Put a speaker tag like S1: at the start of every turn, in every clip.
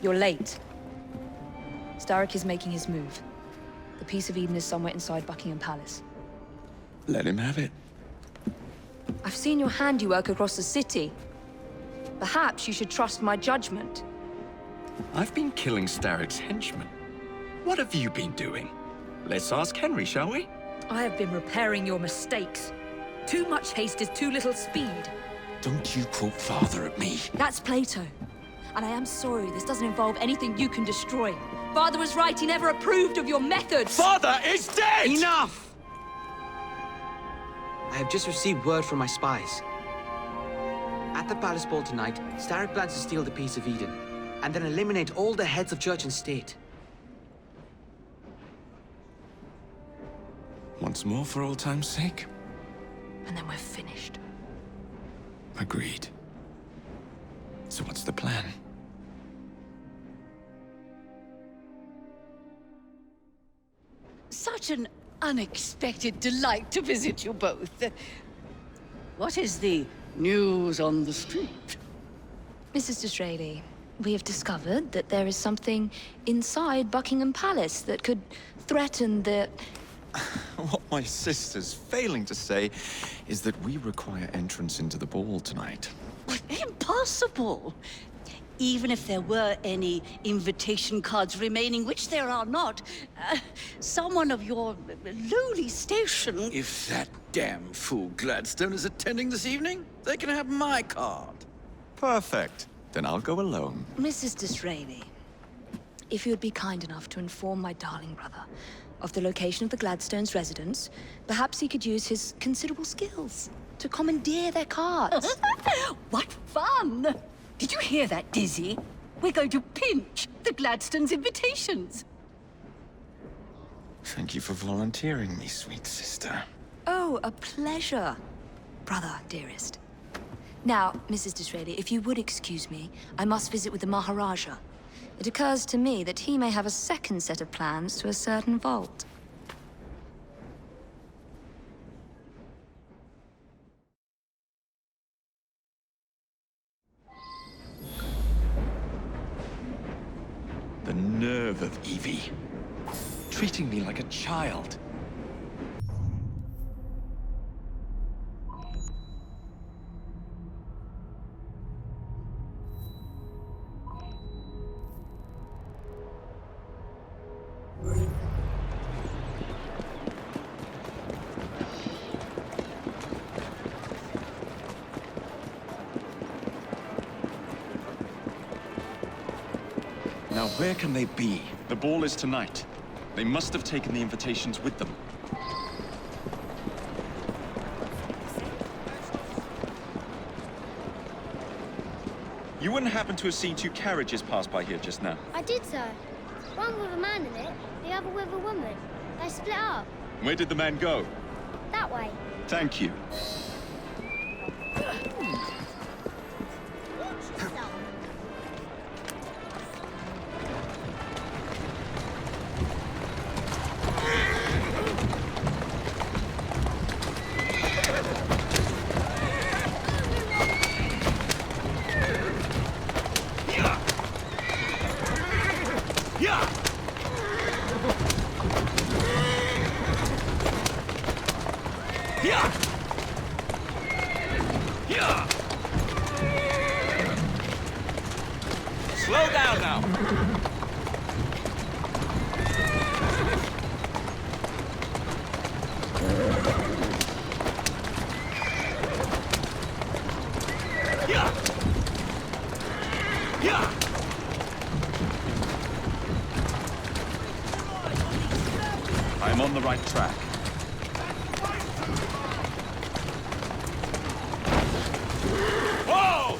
S1: You're late. Starrick is making his move. The Piece of Eden is somewhere inside Buckingham Palace.
S2: Let him have it.
S1: I've seen your handiwork across the city. Perhaps you should trust my judgment.
S2: I've been killing Starrick's henchmen. What have you been doing? Let's ask Henry, shall we?
S1: I have been repairing your mistakes. Too much haste is too little speed.
S2: Don't you quote Father at me.
S1: That's Plato. And I am sorry this doesn't involve anything you can destroy. Father was right, he never approved of your methods.
S2: Father is dead!
S3: Enough! I have just received word from my spies. At the palace ball tonight, Starrick plans to steal the Piece of Eden, and then eliminate all the heads of church and state.
S2: Once more for old time's sake?
S1: And then we're finished.
S2: Agreed. So what's the plan?
S4: Such an unexpected delight to visit you both. What is the news on the street?
S1: Mrs. Disraeli, we have discovered that there is something inside Buckingham Palace that could threaten the...
S2: What my sister's failing to say is that we require entrance into the ball tonight.
S4: Impossible! Even if there were any invitation cards remaining, which there are not, someone of your lowly station...
S5: If that damn fool Gladstone is attending this evening, they can have my card.
S2: Perfect. Then I'll go alone.
S1: Mrs. Disraeli, if you would be kind enough to inform my darling brother of the location of the Gladstone's residence, perhaps he could use his considerable skills to commandeer their cards.
S4: What fun! Did you hear that, Dizzy? We're going to pinch the Gladstone's invitations.
S2: Thank you for volunteering me, sweet sister.
S1: Oh, a pleasure, brother, dearest. Now, Mrs. Disraeli, if you would excuse me, I must visit with the Maharaja. It occurs to me that he may have a second set of plans to a certain vault.
S2: The nerve of Evie. Treating me like a child. Now, where can they be? The ball is tonight. They must have taken the invitations with them. You wouldn't happen to have seen two carriages pass by here just now?
S6: I did, sir. One with a man in it, the other with a woman. They split up.
S2: Where did the man go?
S6: That way.
S2: Thank you.
S5: Slow down now.
S2: I'm on the right track.
S5: Whoa!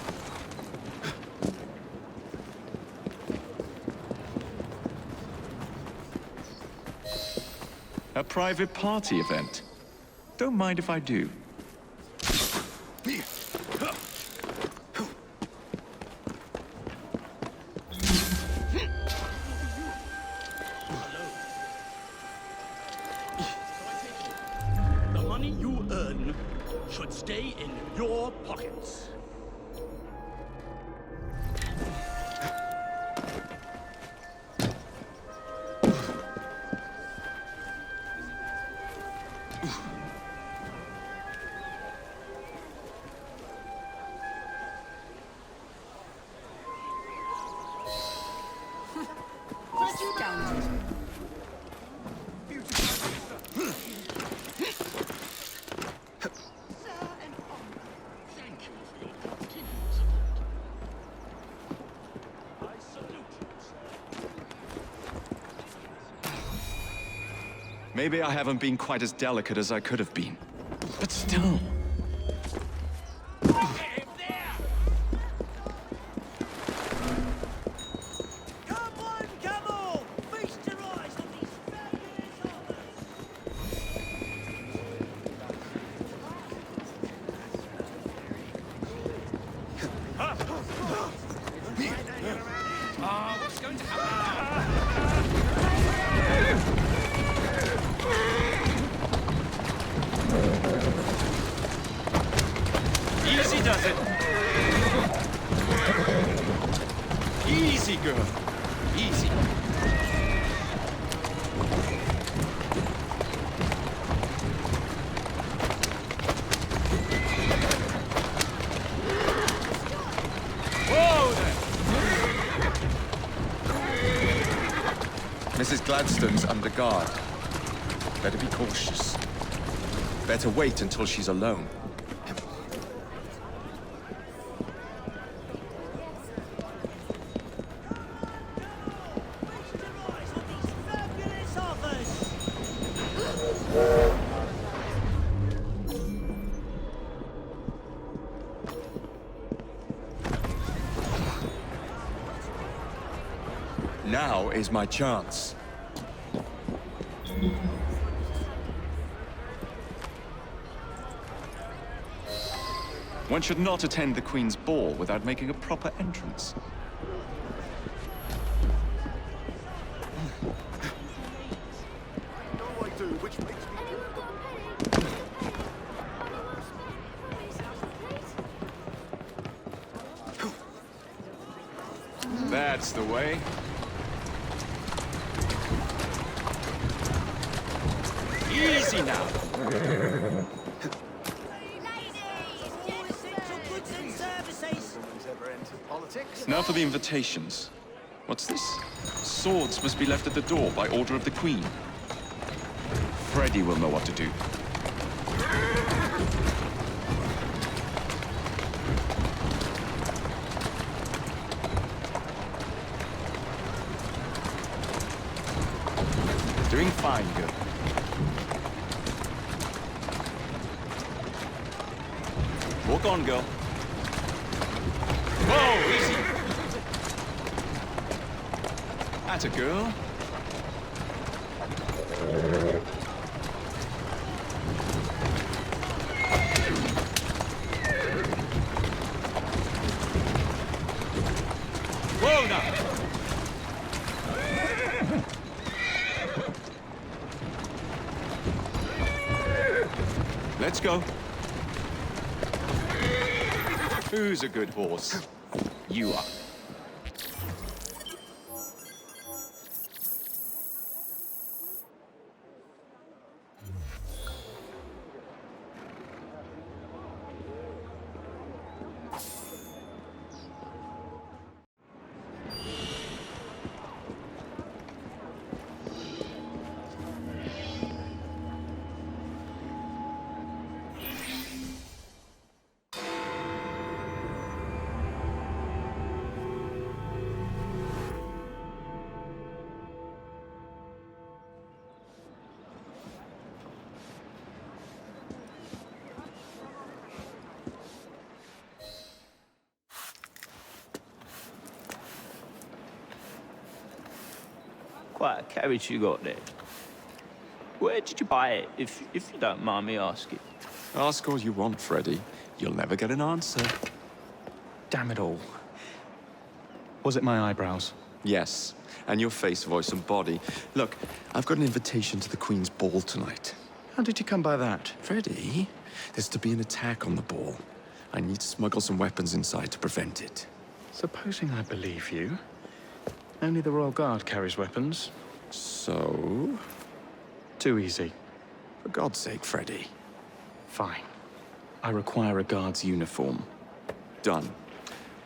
S2: A private party event. Don't mind if I do.
S7: The money you earn should stay in your pockets.
S2: Maybe I haven't been quite as delicate as I could have been. But still... Easy does it. Easy, girl. Easy. Whoa there. Mrs. Gladstone's under guard. Better be cautious. Better wait until she's alone. Now is my chance. One should not attend the Queen's ball without making a proper entrance. That's the way. Easy now. Now for the invitations. What's this? Swords must be left at the door by order of the Queen. Freddy will know what to do. Doing fine, girl. Walk on, girl. Whoa, easy. That's a girl. Whoa, now. Let's go. Who's a good horse? You are.
S8: Quite a carriage you got there. Where did you buy it, if you don't mind me asking?
S2: Ask all you want, Freddy. You'll never get an answer.
S9: Damn it all. Was it my eyebrows?
S2: Yes, and your face, voice, and body. Look, I've got an invitation to the Queen's ball tonight.
S9: How did you come by that?
S2: Freddy, there's to be an attack on the ball. I need to smuggle some weapons inside to prevent it.
S9: Supposing I believe you. Only the Royal Guard carries weapons.
S2: So?
S9: Too easy.
S2: For God's sake, Freddy.
S9: Fine. I require a guard's uniform.
S2: Done.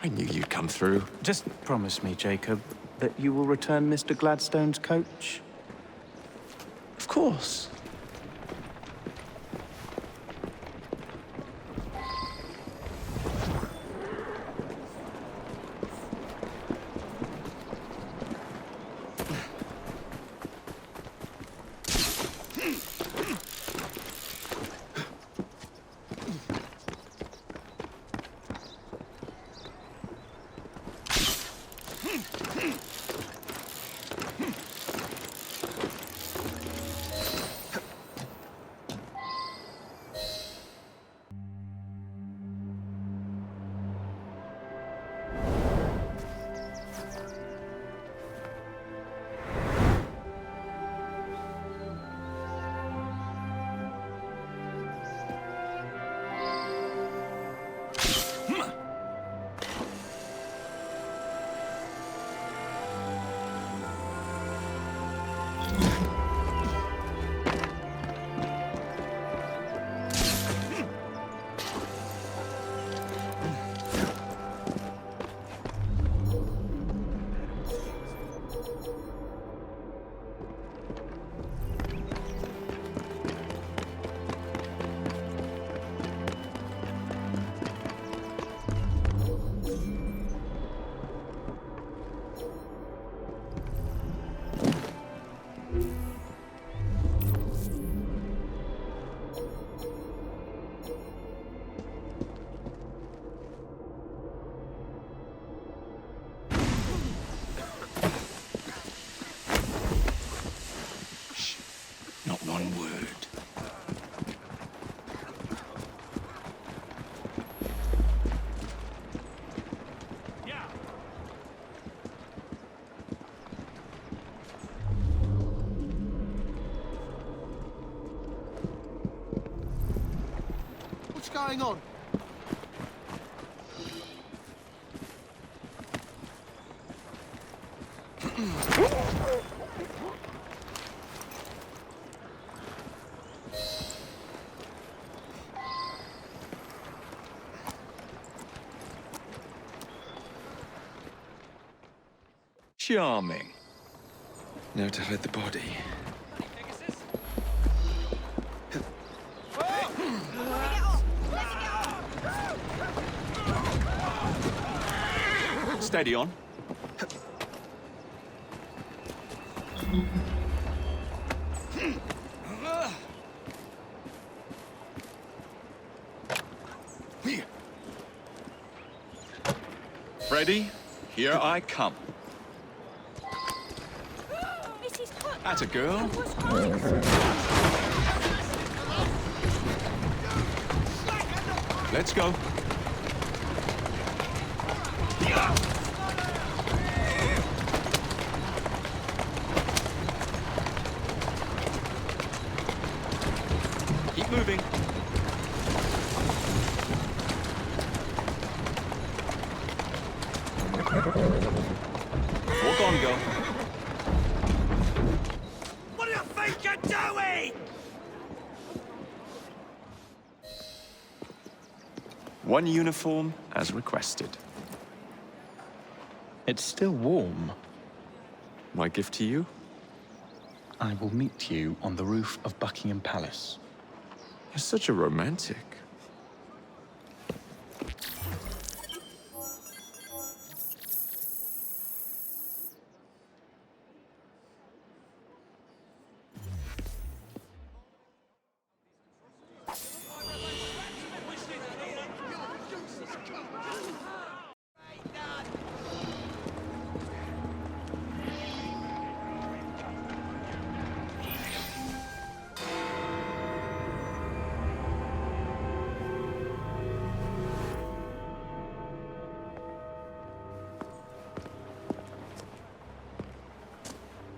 S2: I knew you'd come through.
S9: Just promise me, Jacob, that you will return Mr. Gladstone's coach?
S2: Of course.
S10: going on?
S2: Charming. Now to hide the body. Steady on. Freddy, here I come. Atta girl. Let's go. Keep moving. Walk on, girl.
S7: What do you think you're doing?
S2: One uniform as requested.
S9: It's still warm.
S2: My gift to you?
S9: I will meet you on the roof of Buckingham Palace.
S2: You're such a romantic.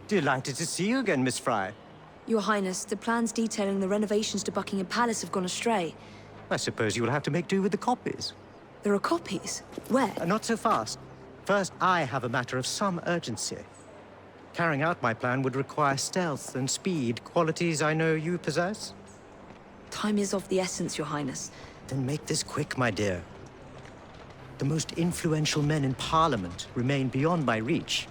S11: Delighted to see you again, Miss Fry.
S1: Your Highness, the plans detailing the renovations to Buckingham Palace have gone astray.
S11: I suppose you will have to make do with the copies.
S1: There are copies? Where?
S11: Not so fast. First, I have a matter of some urgency. Carrying out my plan would require stealth and speed, qualities I know you possess.
S1: Time is of the essence, Your Highness.
S11: Then make this quick, my dear. The most influential men in Parliament remain beyond my reach.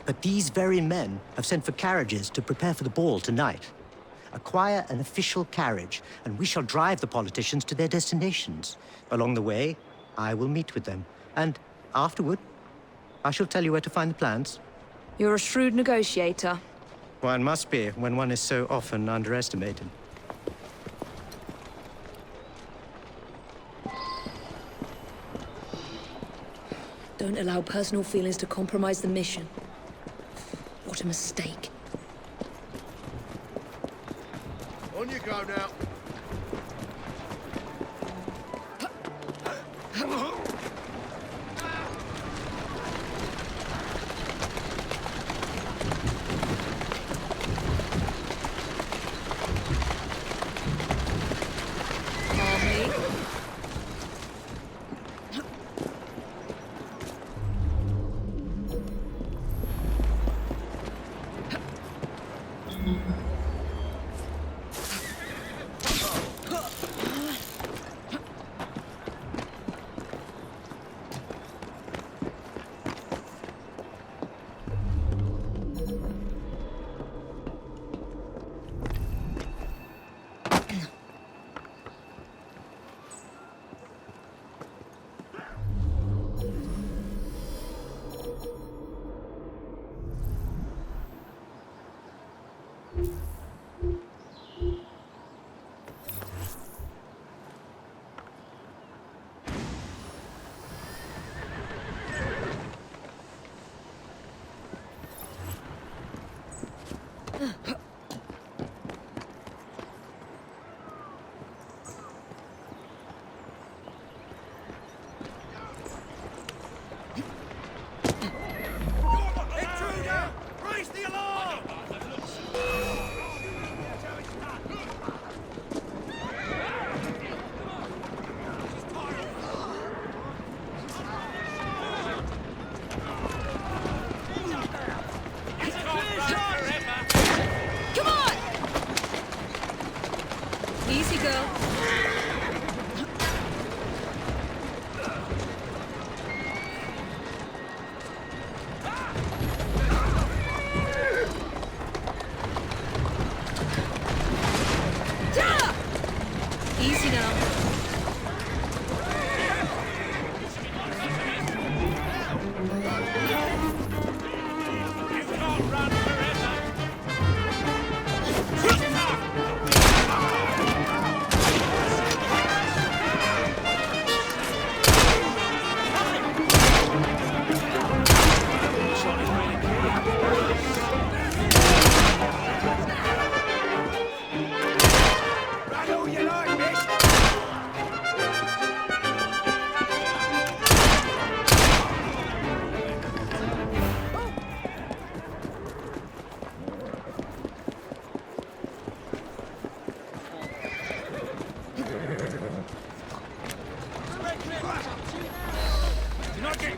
S11: But these very men have sent for carriages to prepare for the ball tonight. Acquire an official carriage, and we shall drive the politicians to their destinations. Along the way, I will meet with them. And afterward, I shall tell you where to find the plans.
S1: You're a shrewd negotiator.
S11: One must be when one is so often underestimated.
S1: Don't allow personal feelings to compromise the mission. What a mistake.
S10: On you go now.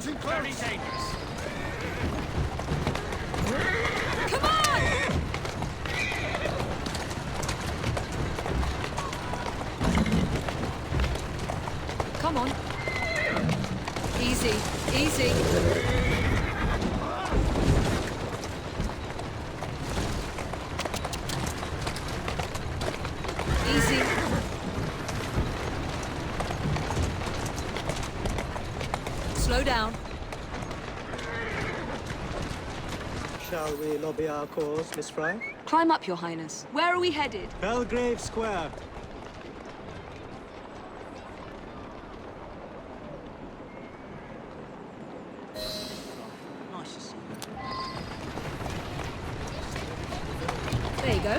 S10: Approaching close.
S1: Come on! Come on. Easy, easy. Easy. Slow down.
S11: Shall we lobby our cause, Miss Fry?
S1: Climb up, Your Highness. Where are we headed?
S11: Belgrave Square.
S3: Nice to see you.
S1: There you go.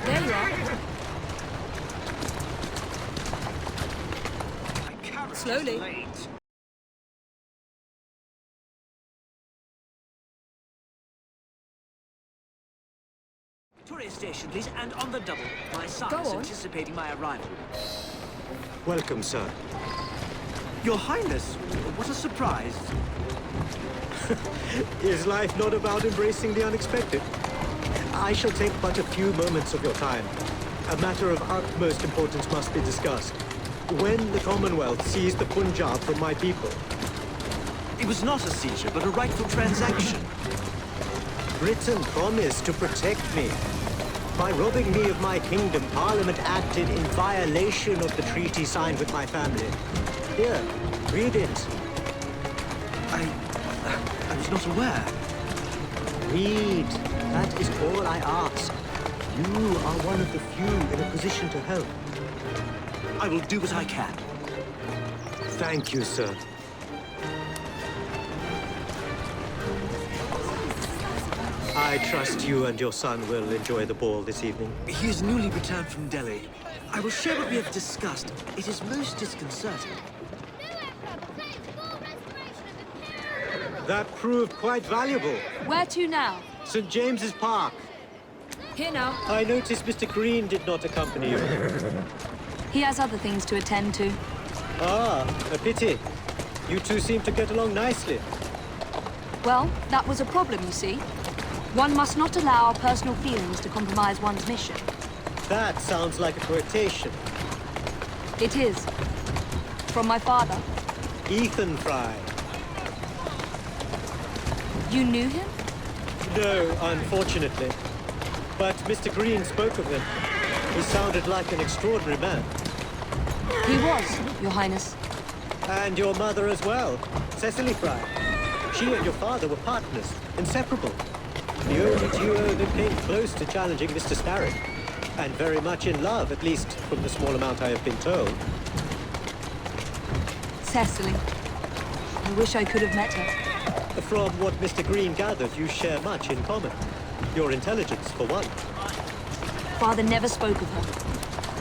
S1: There you are. Slowly.
S3: Victoria Station, please, and on the double. My son
S1: Go
S3: is
S1: on.
S3: anticipating my arrival.
S11: Welcome, sir.
S3: Your Highness, what a surprise.
S11: Is life not about embracing the unexpected? I shall take but a few moments of your time. A matter of utmost importance must be discussed. When the Commonwealth seized the Punjab from my people,
S3: It was not a seizure, but a rightful transaction.
S11: Britain promised to protect me. By robbing me of my kingdom, Parliament acted in violation of the treaty signed with my family. Here, read it.
S3: I was not aware.
S11: Read. That is all I ask. You are one of the few in a position to help.
S3: I will do what I can.
S11: Thank you, sir. I trust you and your son will enjoy the ball this evening.
S3: He is newly returned from Delhi. I will share what we have discussed. It is most disconcerting.
S11: That proved quite valuable.
S1: Where to now?
S11: St. James's Park.
S1: Here now.
S11: I noticed Mr. Green did not accompany you.
S1: He has other things to attend to.
S11: Ah, a pity. You two seem to get along nicely.
S1: Well, that was a problem, you see. One must not allow our personal feelings to compromise one's mission.
S11: That sounds like a quotation.
S1: It is. From my father.
S11: Ethan Fry.
S1: You knew him?
S11: No, unfortunately. But Mr. Green spoke of him. He sounded like an extraordinary man.
S1: He was, Your Highness.
S11: And your mother as well, Cecily Fry. She and your father were partners, inseparable. The only duo that came close to challenging Mr. Starrick. And very much in love, at least from the small amount I have been told.
S1: Cecily. I wish I could have met her.
S11: From what Mr. Green gathered, you share much in common. Your intelligence, for one.
S1: Father never spoke of her.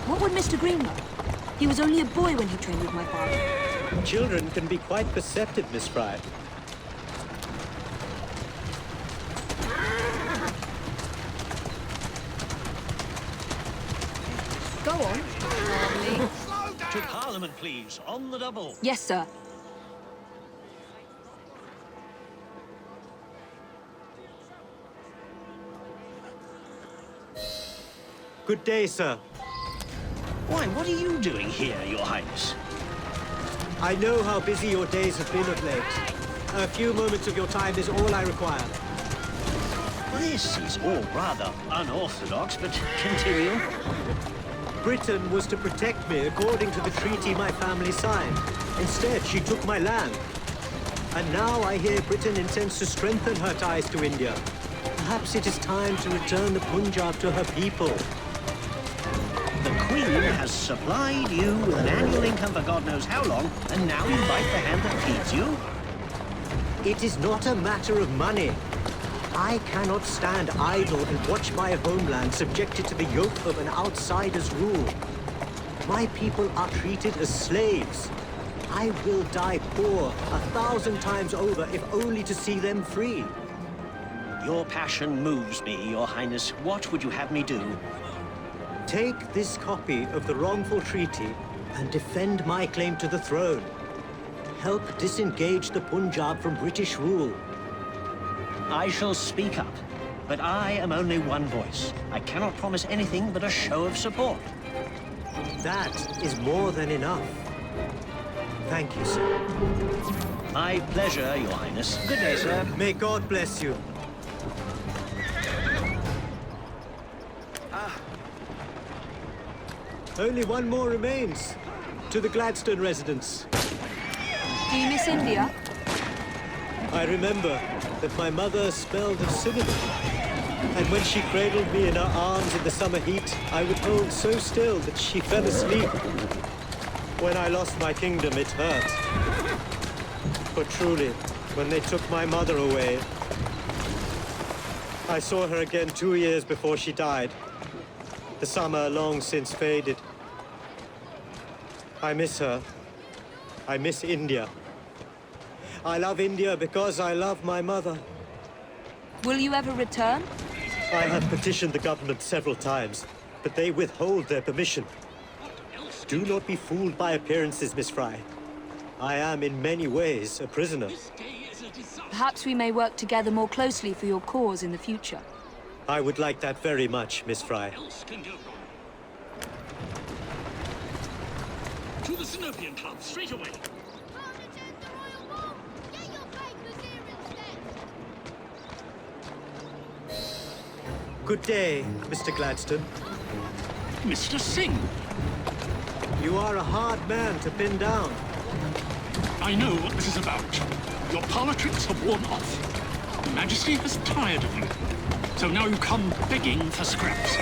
S1: What would Mr. Green know? He was only a boy when he trained with my father.
S11: Children can be quite perceptive, Miss Fry.
S1: Go on. Calmly.
S7: To Parliament, please. On the double.
S1: Yes, sir.
S11: Good day, sir.
S7: Why, what are you doing here, Your Highness?
S11: I know how busy your days have been of late. A few moments of your time is all I require.
S7: This is all rather unorthodox, but continue.
S11: Britain was to protect me according to the treaty my family signed. Instead, she took my land. And now I hear Britain intends to strengthen her ties to India. Perhaps it is time to return the Punjab to her people.
S7: The Queen has supplied you with an annual income for God knows how long, and now you bite the hand that feeds you?
S11: It is not a matter of money. I cannot stand idle and watch my homeland subjected to the yoke of an outsider's rule. My people are treated as slaves. I will die poor 1,000 times over if only to see them free.
S7: Your passion moves me, Your Highness. What would you have me do?
S11: Take this copy of the wrongful treaty and defend my claim to the throne. Help disengage the Punjab from British rule.
S7: I shall speak up, but I am only one voice. I cannot promise anything but a show of support.
S11: That is more than enough. Thank you, sir.
S7: My pleasure, Your Highness. Good day, sir.
S11: May God bless you. Only one more remains. To the Gladstone residence.
S1: Do you miss India?
S11: I remember that my mother smelled of cinnamon. And when she cradled me in her arms in the summer heat, I would hold so still that she fell asleep. When I lost my kingdom, it hurt. But truly, when they took my mother away, I saw her again 2 years before she died. The summer long since faded. I miss her. I miss India. I love India because I love my mother.
S1: Will you ever return?
S11: I have petitioned the government several times, but they withhold their permission. Do not be fooled by appearances, Miss Fry. I am in many ways a prisoner.
S1: Perhaps we may work together more closely for your cause in the future.
S11: I would like that very much, Miss Fry.
S10: To the Sinopian Club, straight away.
S11: Good day, Mr. Gladstone.
S10: Mr. Singh.
S11: You are a hard man to pin down.
S10: I know what this is about. Your politics have worn off. Your Majesty has tired of you. So now you come begging for scraps.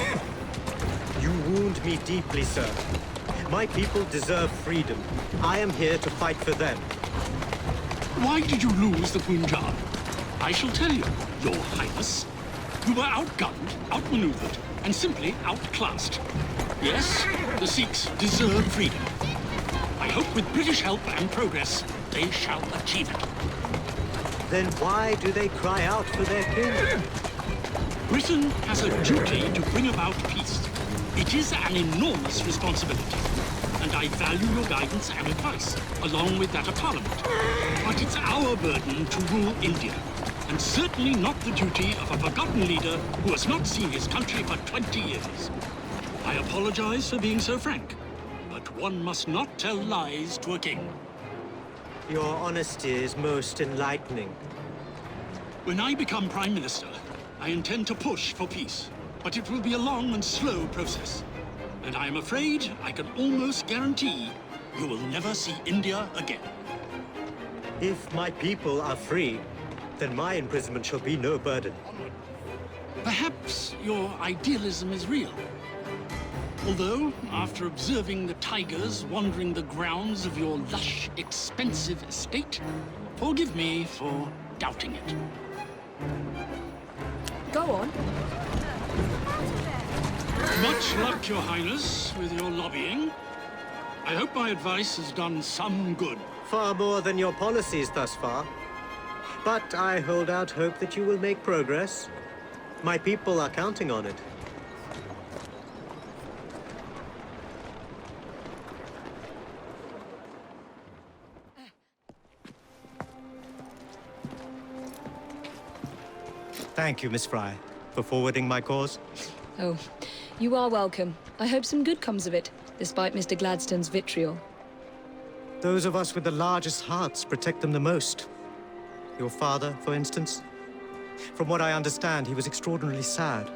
S11: You wound me deeply, sir. My people deserve freedom. I am here to fight for them.
S10: Why did you lose the Punjab? I shall tell you, Your Highness. You were outgunned, outmaneuvered, and simply outclassed. Yes, the Sikhs deserve freedom. I hope with British help and progress, they shall achieve it.
S11: Then why do they cry out for their king?
S10: Britain has a duty to bring about peace. It is an enormous responsibility, and I value your guidance and advice, along with that of Parliament. But it's our burden to rule India, and certainly not the duty of a forgotten leader who has not seen his country for 20 years. I apologize for being so frank, but one must not tell lies to a king.
S11: Your honesty is most enlightening.
S10: When I become Prime Minister, I intend to push for peace, but it will be a long and slow process. And I am afraid I can almost guarantee you will never see India again.
S11: If my people are free, then my imprisonment shall be no burden.
S10: Perhaps your idealism is real. Although, after observing the tigers wandering the grounds of your lush, expensive estate, forgive me for doubting it.
S1: Go on.
S10: Much luck, Your Highness, with your lobbying. I hope my advice has done some good.
S11: Far more than your policies thus far. But I hold out hope that you will make progress. My people are counting on it. Thank you, Miss Fry, for forwarding my cause.
S1: Oh, you are welcome. I hope some good comes of it, despite Mr. Gladstone's vitriol.
S11: Those of us with the largest hearts protect them the most. Your father, for instance. From what I understand, he was extraordinarily sad.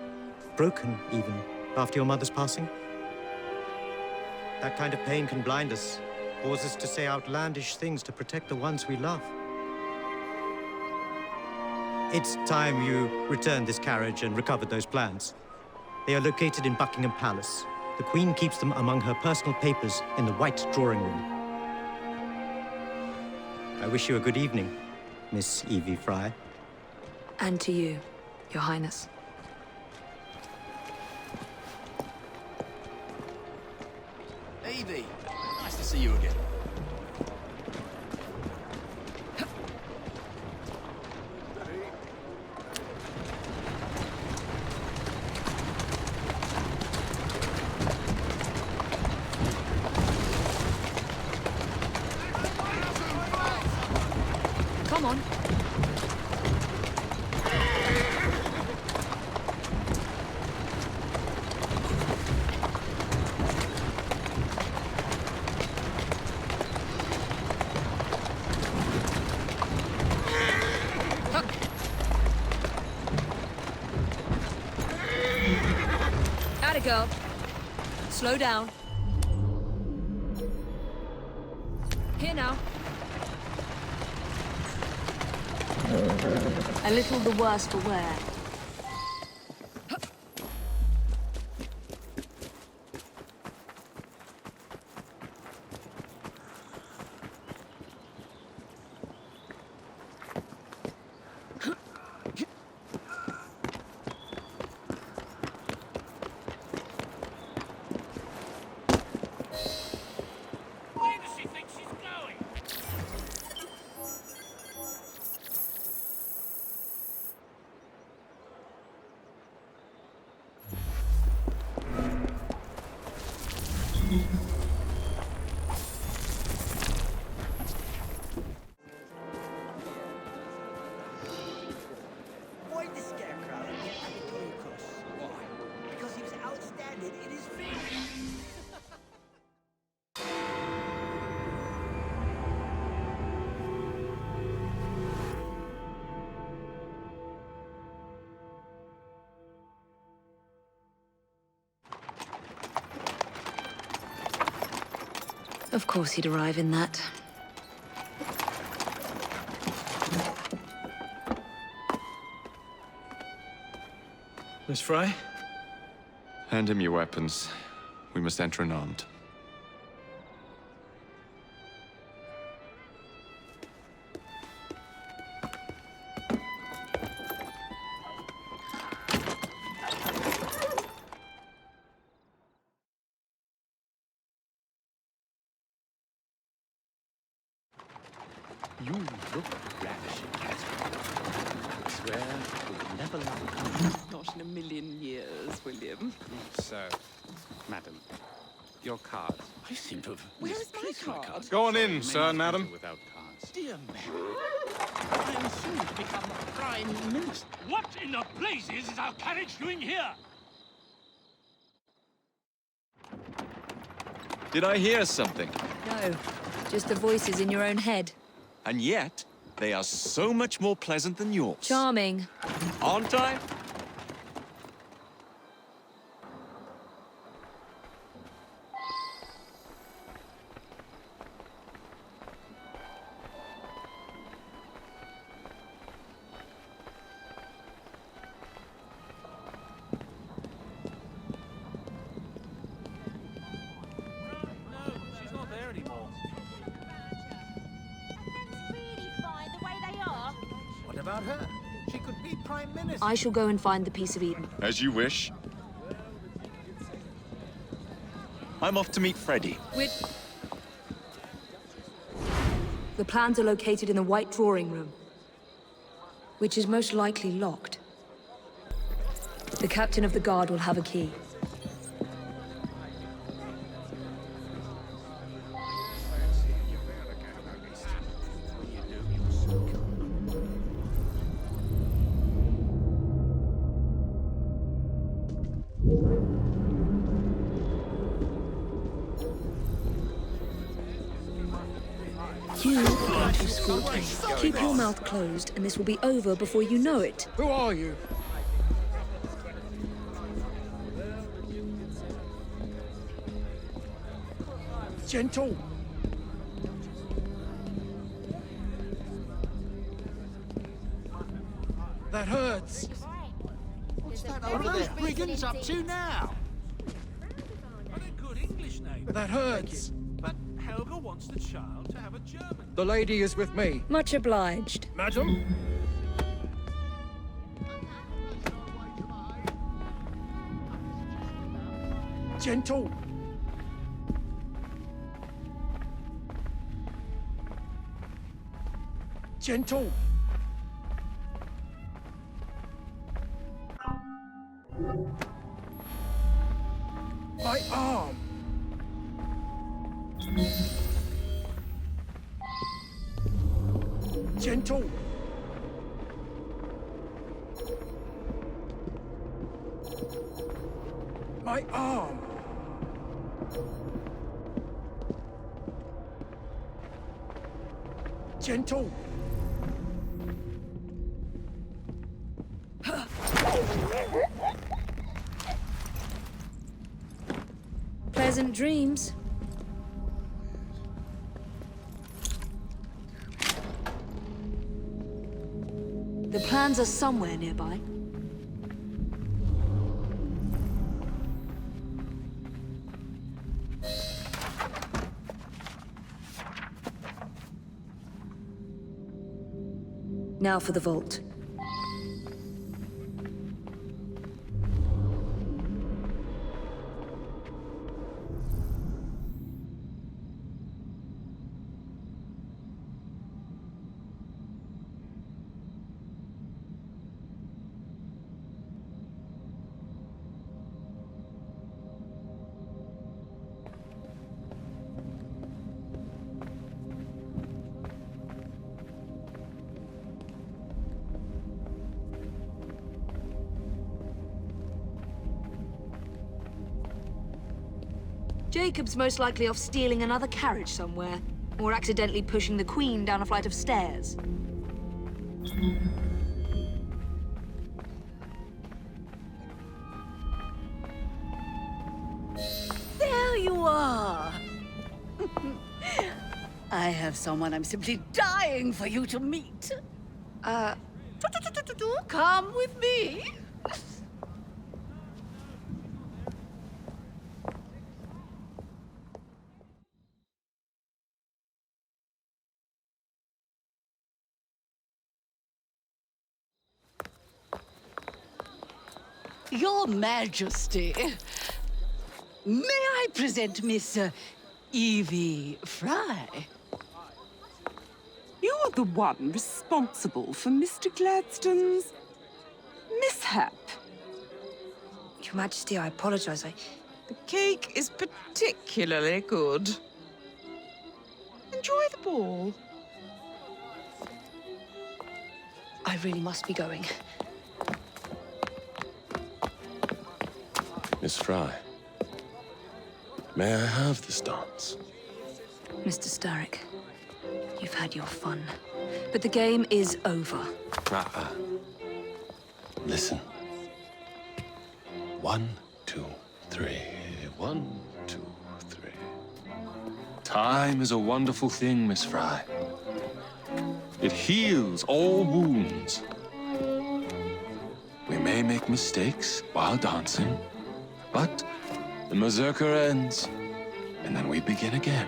S11: Broken, even, after your mother's passing. That kind of pain can blind us, cause us to say outlandish things to protect the ones we love. It's time you returned this carriage and recovered those plans. They are located in Buckingham Palace. The Queen keeps them among her personal papers in the White Drawing Room. I wish you a good evening, Miss Evie Fry.
S1: And to you, Your Highness.
S5: Evie, nice to see you again.
S1: girl. Slow down. Here now. A little the worse for wear.
S7: Why the scarecrow get Agatocos? Why? Because he was outstanding in his field.
S1: Of course he'd arrive in that.
S9: Miss Fry?
S2: Hand him your weapons. We must enter unarmed.
S9: You look ravishing, Catherine. I swear we will never love.
S12: Not in a million years, William.
S13: So, madam, your cards.
S5: I seem to have
S12: Where's my
S5: misplaced my
S12: card?
S5: cards.
S9: Go on
S13: Sorry,
S9: in,
S13: you may
S9: sir,
S13: not
S9: madam.
S13: enter without cards.
S5: Dear man, I am soon to become Prime Minister.
S10: What in the blazes is our carriage doing here?
S2: Did I hear something?
S1: No, just the voices in your own head.
S2: And yet, they are so much more pleasant than yours.
S1: Charming.
S2: Aren't I?
S7: What about her? She could be Prime Minister.
S1: I shall go and find the Piece of Eden.
S2: As you wish. I'm off to meet Freddy.
S1: The plans are located in the White Drawing Room, which is most likely locked. The captain of the guard will have a key. You are going to escort me. Keep your mouth closed, and this will be over before you know it.
S7: Who are you? Gentle. That hurts.
S5: What's that over there? Brigand's up to now?
S14: What a good English name.
S7: That hurts.
S14: But Helga wants the child to have a German.
S7: The lady is with me.
S1: Much obliged.
S7: Madam? Gentle. Gentle. My arm. Gentle. My arm. Gentle.
S1: Pleasant dreams. The plans are somewhere nearby. Now for the vault. Jacob's most likely off stealing another carriage somewhere, or accidentally pushing the Queen down a flight of stairs.
S4: There you are! I have someone I'm simply dying for you to meet. Come with me. Your Majesty, may I present Miss Evie Fry?
S12: You're the one responsible for Mr. Gladstone's mishap.
S1: Your Majesty, I apologize.
S12: The cake is particularly good. Enjoy the ball.
S1: I really must be going.
S15: Miss Fry, may I have this dance?
S1: Mr. Starrick, you've had your fun, but the game is over.
S15: Listen. 1, 2, 3. 1, 2, 3. Time is a wonderful thing, Miss Fry. It heals all wounds. We may make mistakes while dancing, but the mazurka ends, and then we begin again.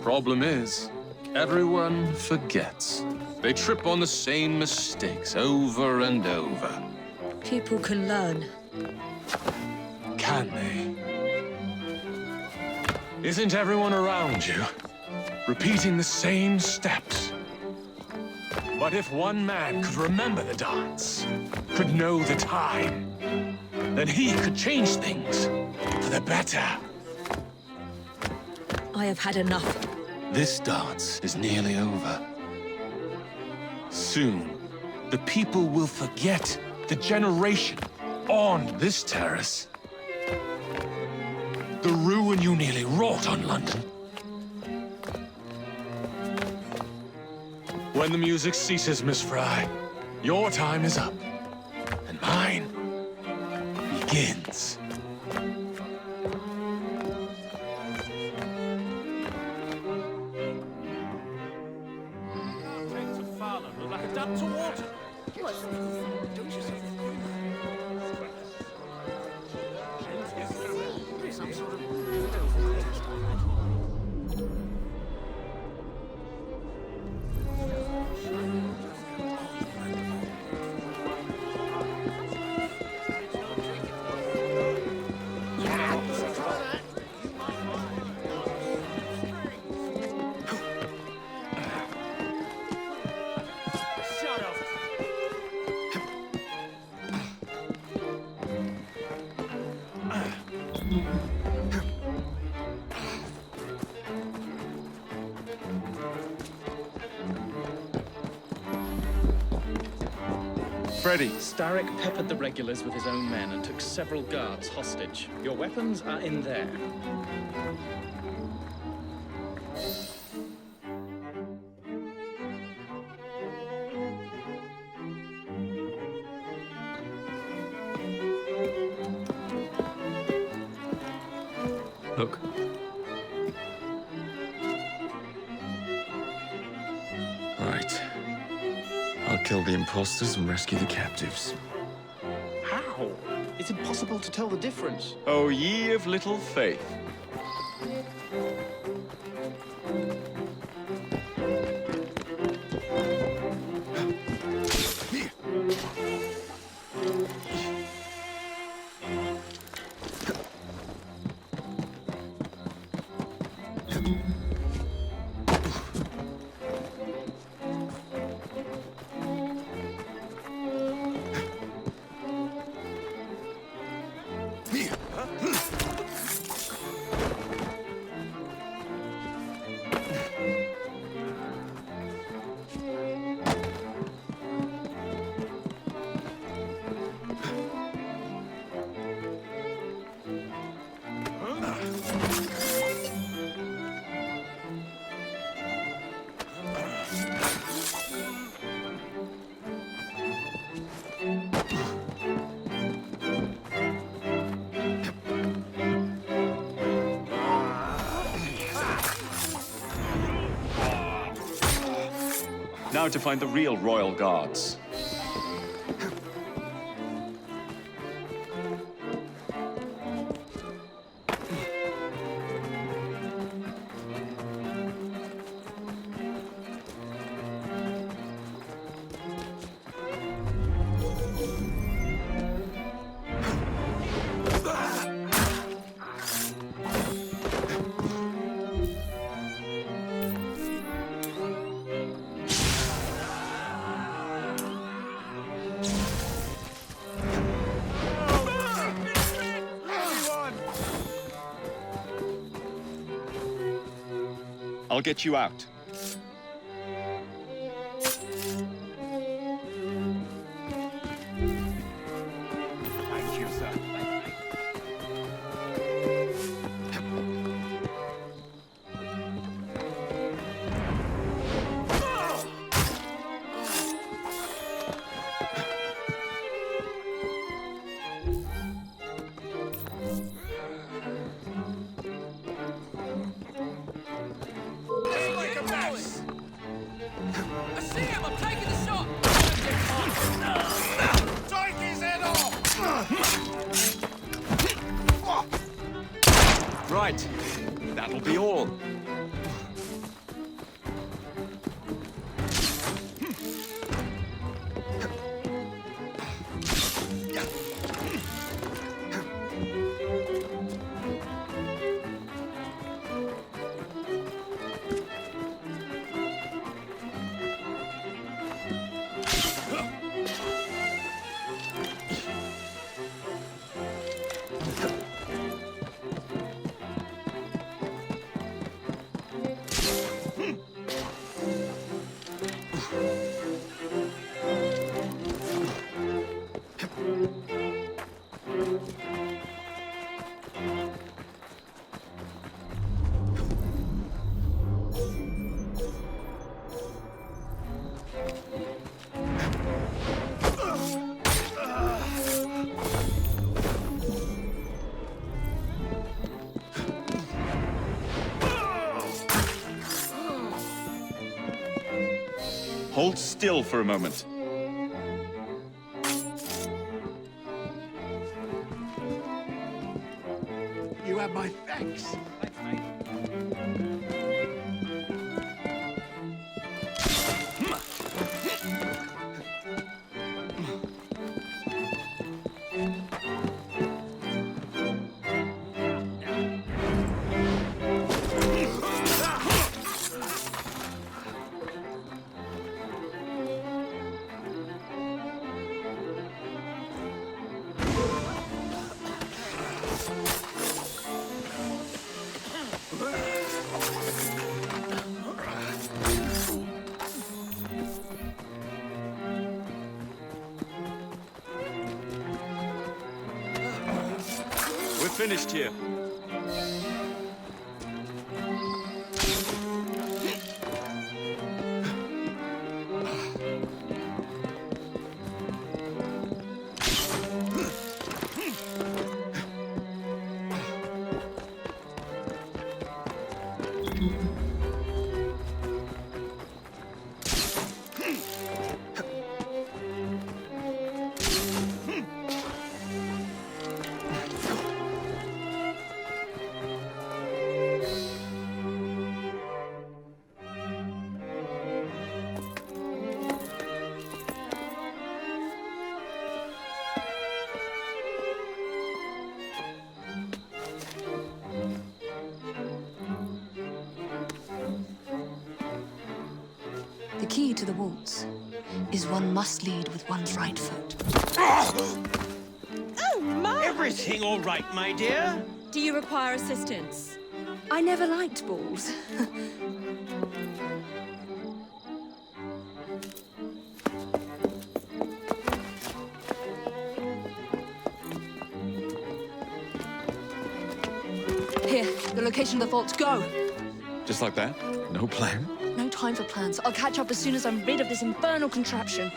S15: Problem is, everyone forgets. They trip on the same mistakes over and over.
S1: People can learn.
S15: Can they? Isn't everyone around you repeating the same steps? But if one man could remember the dance, could know the time, then he could change things for the better.
S1: I have had enough.
S15: This dance is nearly over. Soon, the people will forget the generation on this terrace. The ruin you nearly wrought on London. When the music ceases, Miss Fry, your time is up, and mine begins.
S14: Take to Farnham, look like a duck to water. Don't you see? Some sort of
S2: Freddy.
S9: Starrick peppered the regulars with his own men and took several guards hostage. Your weapons are in there. Look.
S2: Right. I'll kill the imposters and rescue the captives.
S14: How? It's impossible to tell the difference.
S2: Oh, ye of little faith. Now to find the real royal guards. I'll get you out.
S15: Thank you, sir.
S2: Right. That'll be all. Hold still for a moment.
S15: You have my thanks.
S14: Thanks, mate.
S2: We're finished here.
S1: to the waltz is one must lead with one's right foot.
S7: Oh, my! Everything all right, my dear?
S16: Do you require assistance?
S1: I never liked balls. Here, the location of the vault. Go!
S2: Just like that? No plan?
S1: No time for plans. I'll catch up as soon as I'm rid of this infernal contraption.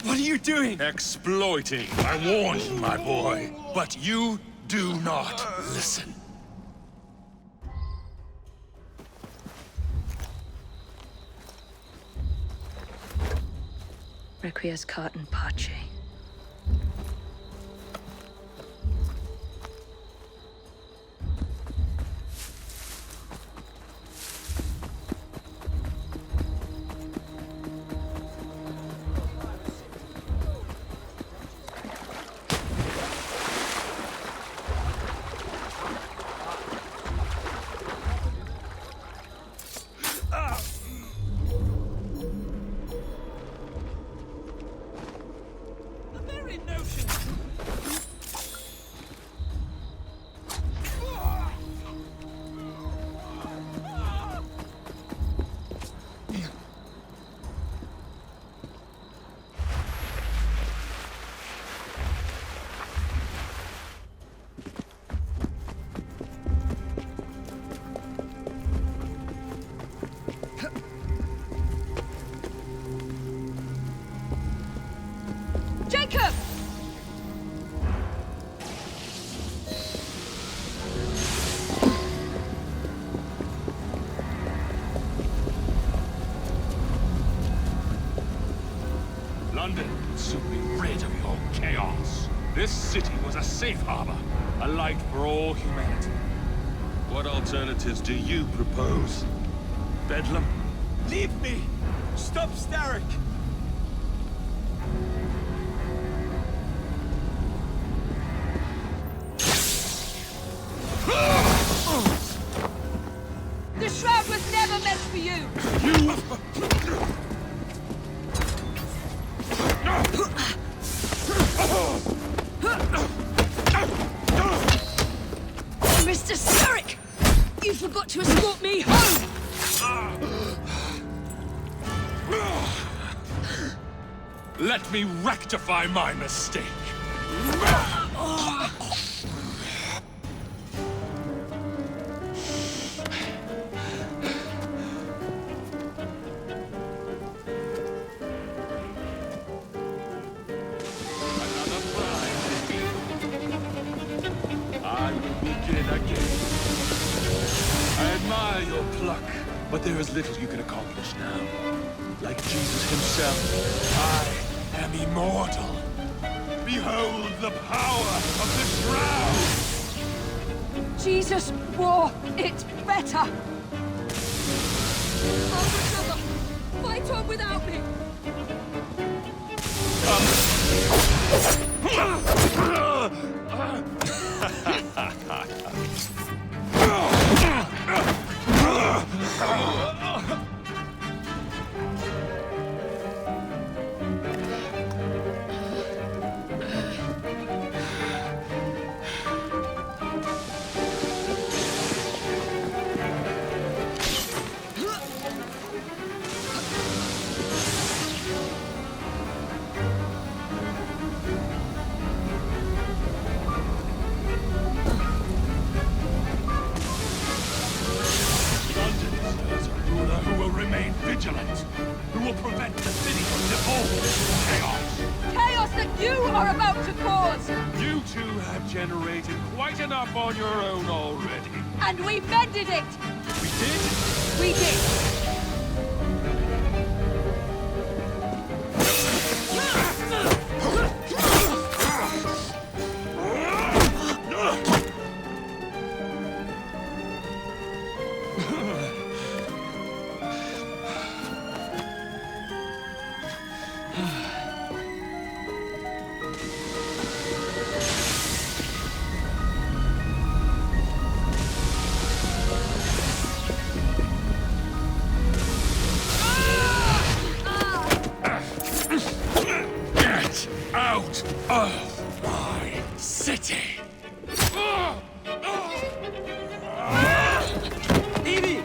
S15: What are you doing? Exploiting. I warned you, my boy. But you do not listen.
S1: Requiescat in pace.
S16: Jacob!
S15: London will soon be rid of your chaos. This city was a safe harbor, a light for all humanity. What alternatives do you propose? Bedlam?
S14: Leave me! Stop Starrick!
S16: The shroud was never meant for you! Mr. Starrick! You forgot to escort me home!
S15: Let me rectify my mistake. I will begin again. I admire your pluck, but there is little you can accomplish now. Like Jesus himself, I am immortal. Behold the power of the shroud!
S16: Jesus wore it better! Oh, fight on without me!
S15: two have generated quite enough on your own already.
S16: And we mended it!
S15: We did?
S16: We did!
S15: Out of my city!
S14: Evie!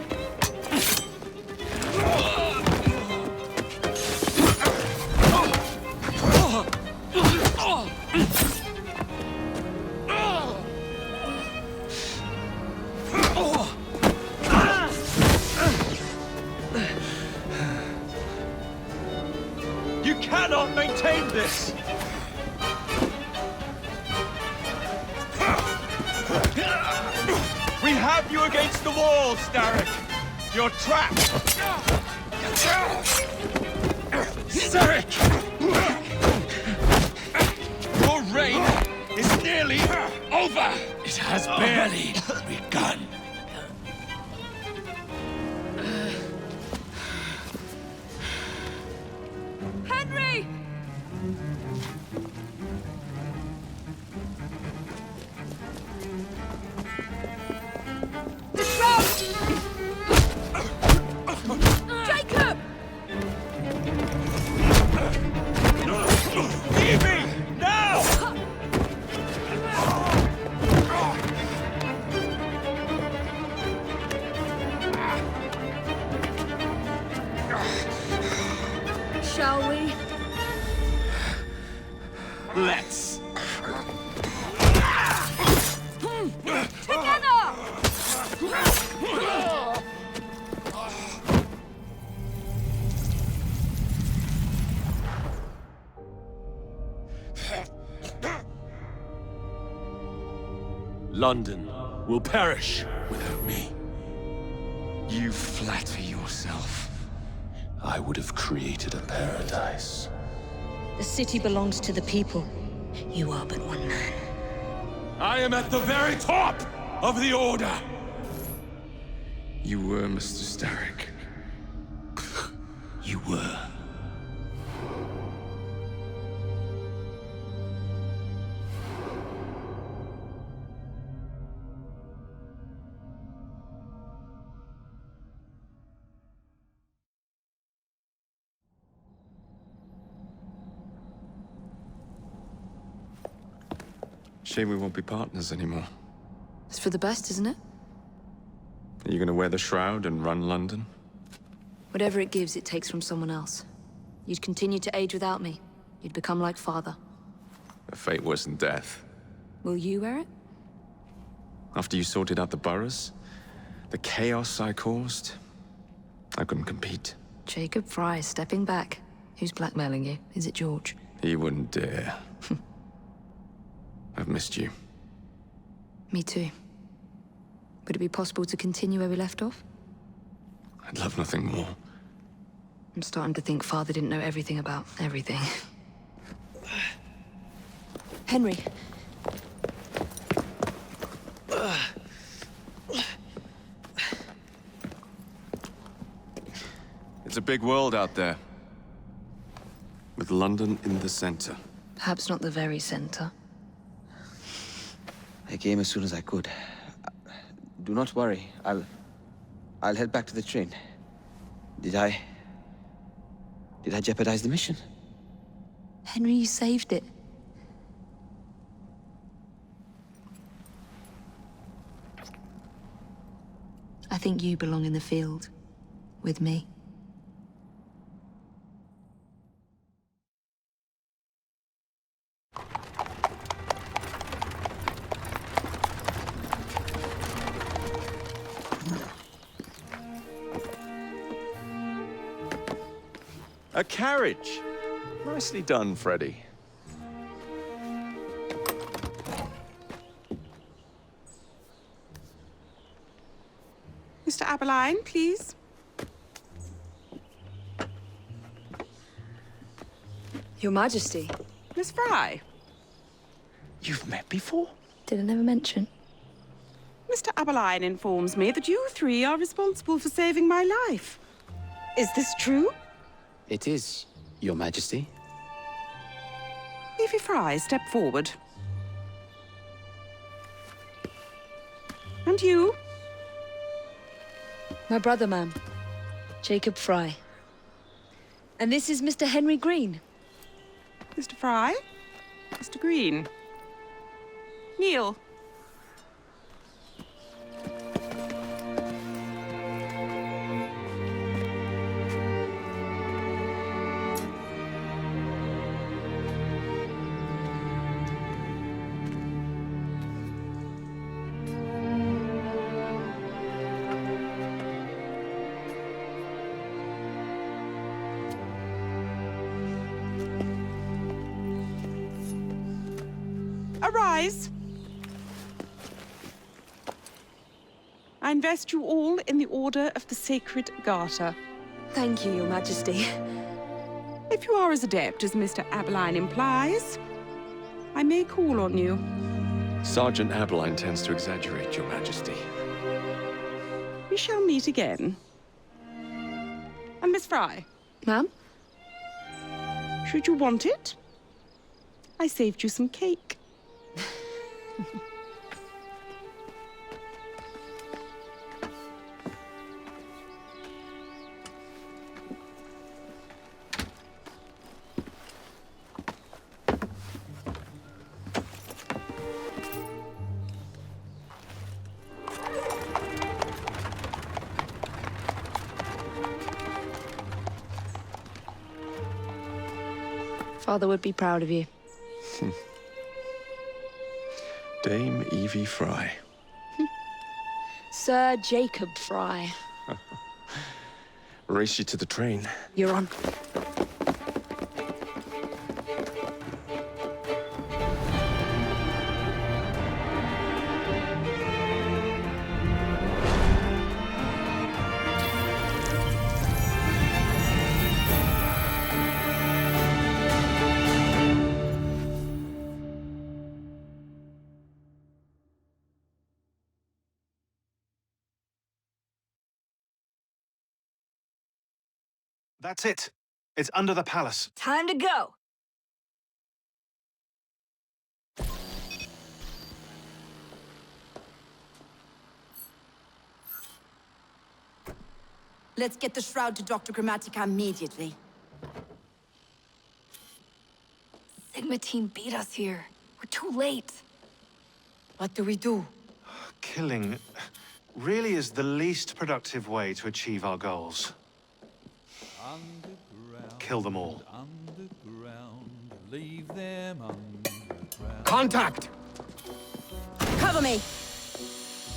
S15: You cannot maintain this! We have you against the wall, Starrick! You're trapped! Starrick! Your reign is nearly over! It has barely begun.
S16: Henry! The shroud! Jacob!
S15: Evie! Now!
S16: Shall we?
S15: Let's.
S16: Together!
S15: London will perish without me.
S2: You flatter yourself.
S15: I would have created a paradise.
S1: The city belongs to the people. You are but one man.
S15: I am at the very top of the Order!
S2: You were Mr. Starrick.
S15: You were.
S2: Shame we won't be partners anymore.
S1: It's for the best, isn't it?
S2: Are you gonna wear the shroud and run London?
S1: Whatever it gives, it takes from someone else. You'd continue to age without me. You'd become like father.
S2: A fate worse than death.
S1: Will you wear it?
S2: After you sorted out the boroughs, the chaos I caused, I couldn't compete.
S1: Jacob Fry stepping back. Who's blackmailing you? Is it George?
S2: He wouldn't dare. I've missed you.
S1: Me too. Would it be possible to continue where we left off?
S2: I'd love nothing more.
S1: I'm starting to think Father didn't know everything about everything. Henry.
S2: It's a big world out there. With London in the center.
S1: Perhaps not the very center.
S3: I came as soon as I could. Do not worry. I'll head back to the train. Did I jeopardize the mission?
S1: Henry, you saved it. I think you belong in the field. With me.
S2: A carriage! Nicely done, Freddy.
S12: Mr. Aberline, please.
S1: Your Majesty.
S12: Miss Fry.
S15: You've met before?
S1: Did I never mention?
S12: Mr. Aberline informs me that you three are responsible for saving my life. Is this true?
S3: It is, Your Majesty.
S12: Evie Fry, step forward. And you?
S1: My brother, ma'am. Jacob Fry. And this is Mr. Henry Green.
S12: Mr. Fry? Mr. Green? Kneel. Arise. I invest you all in the Order of the Sacred Garter.
S1: Thank you, Your Majesty.
S12: If you are as adept as Mr. Aberline implies, I may call on you.
S15: Sergeant Aberline tends to exaggerate, Your Majesty.
S12: We shall meet again. And Miss Fry?
S1: Ma'am?
S12: Should you want it, I saved you some cake.
S1: Father would be proud of you.
S15: Dame Evie Fry.
S1: Sir Jacob Fry.
S15: Race you to the train.
S1: You're on.
S17: That's it. It's under the palace.
S16: Time to go. Let's get the shroud to Dr. Grammatica immediately.
S1: Sigma team beat us here. We're too late.
S16: What do we do?
S17: Killing really is the least productive way to achieve our goals. Kill them all.
S18: Leave them underground.
S17: Contact!
S16: Cover me!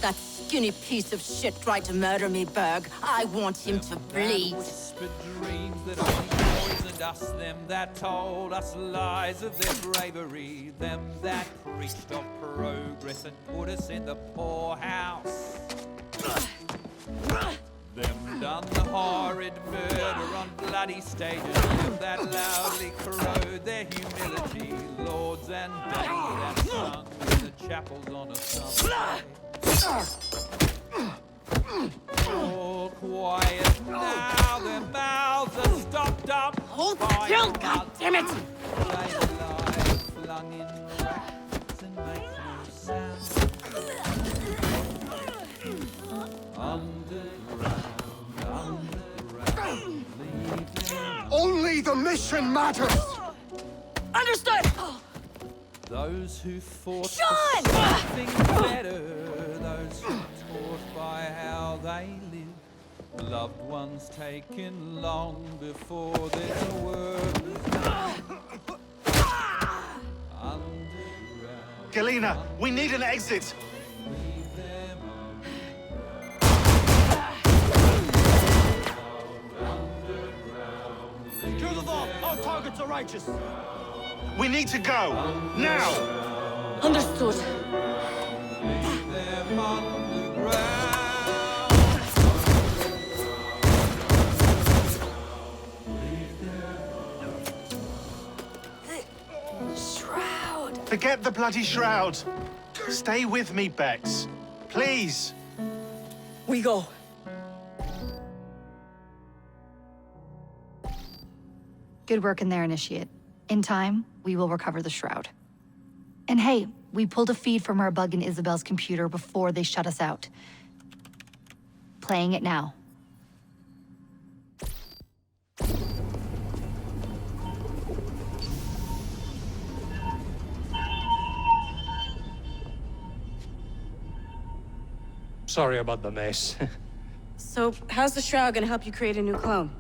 S16: That skinny piece of shit tried to murder me, Berg. I want him to bleed.
S18: Whispered dreams that only poisoned us, them that told us lies of their bravery, them that preached of progress and put us in the poorhouse. Them done the horrid murder on bloody stages, them that loudly corrode their humility, lords and dames that sung in the chapels on a Sunday. All quiet now, their mouths are stopped up.
S16: Hold still, goddammit!
S18: They lie flung in racks and make no sound.
S17: Only the mission matters!
S16: Understood!
S18: Those who fought
S16: Sean!
S18: for something better, those who taught by how they live, loved ones taken long before their work was done. Underground.
S17: Galena, we need an exit!
S18: Leave them
S14: Kill the vault! Our targets are righteous!
S17: We need to go! Now!
S16: Understood.
S18: them underground.
S17: Forget the bloody shroud. Stay with me, Bex. Please.
S16: We go.
S19: Good work in there, Initiate. In time, we will recover the shroud. And hey, we pulled a feed from our bug in Isabel's computer before they shut us out. Playing it now.
S15: Sorry about the mess.
S12: So, how's the shroud gonna help you create a new clone?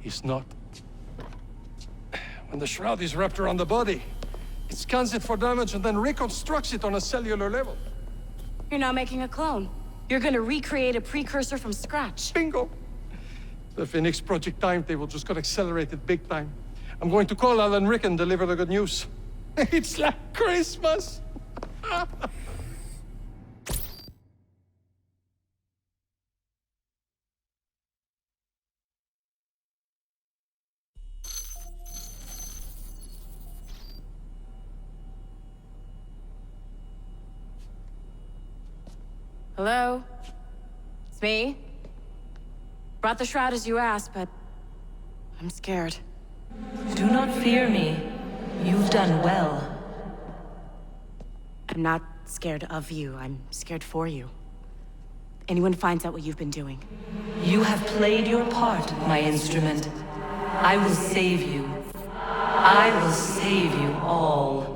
S15: It's not. When the shroud is wrapped around the body, it scans it for damage and then reconstructs it on a cellular level.
S12: You're not making a clone. You're gonna recreate a precursor from scratch.
S15: Bingo! The Phoenix Project timetable just got accelerated big time. I'm going to call Alan Rick and deliver the good news. It's like Christmas!
S12: Hello? It's me. Brought the shroud as you asked, but I'm scared.
S20: Do not fear me. You've done well.
S12: I'm not scared of you. I'm scared for you. Anyone finds out what you've been doing.
S20: You have played your part, my instrument. I will save you. I will save you all.